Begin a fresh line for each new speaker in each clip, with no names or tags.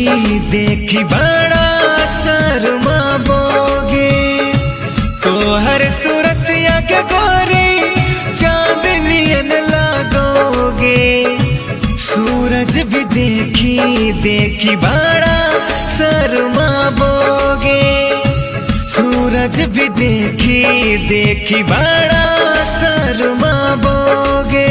देखी बड़ा शर्मा बोगे, तो हर सूरतिया के गोरी चांदनियन लागोगे। सूरज भी देखी बड़ा शर्मा बोगे, सूरज भी देखी बड़ा शर्मा बोगे।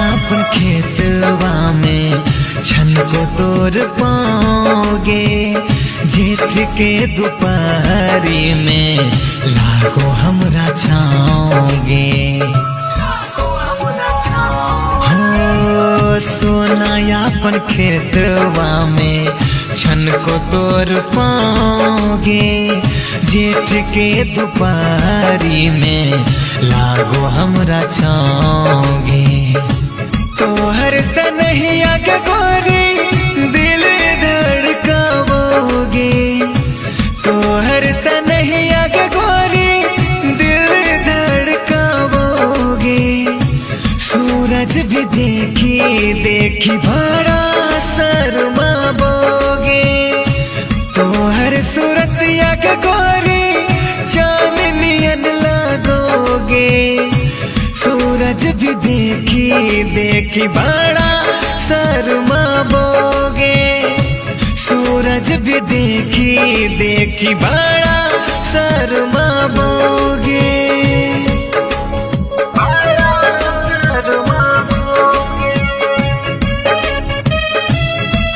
अपन खेतवा में छन को तोड़ पाओगे, जेठ के दोपहरी में लागो हमरा छाओगे। हो सोना अपन खेतवा में छन को तोड़ पाओगे, जेठ के दोपहरी में लागो हमरा छाओगे। तोहर सनहिया के गोरी दिल धड़काओगे, तोहर सनहिया के गोरी दिल धड़काओगे। सूरज भी देखी बड़ा शर्मा बोगे, तोहर सूरतिया के गोरी चांदनियन लागोगे। सूरज भी देखी बड़ा शर्मा बोगे, सूरज भी देखी बड़ा शर्मा बोगे।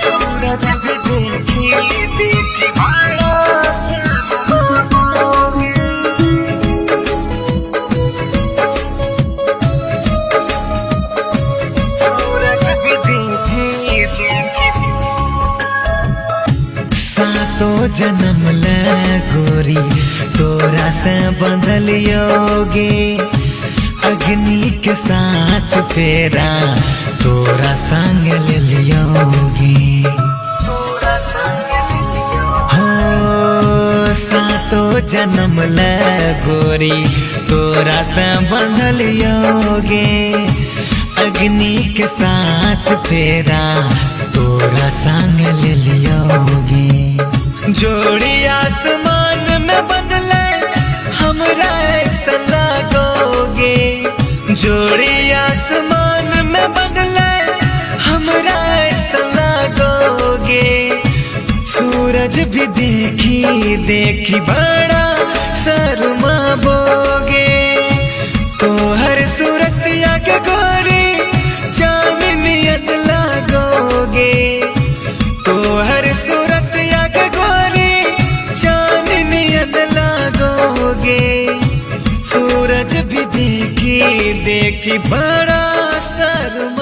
सूरज भी देखी बड़ा सातो जन्म ल गोरी तोरा से बंधल योगे, अग्नि के साथ फेरा तोरा संग ले लियोगे। हो सातो जन्म ल गोरी तोरा से बंधल योगे, अग्नि के साथ फेरा तोरा संग ले लियोगे। जोड़ी आसमान में बदले हमरा ऐसा लागोगे, जोड़ी आसमान में बदले हमरा ऐसा लागोगे। सूरज भी देखी बड़ा शर्मा बोगे, तोहर सूरतिया के गोरी चांदनियन लागोगे। तोहर सूरतिया के गोरी चांदनियन लागोगे। सूरज भी देखी बड़ा शर्मा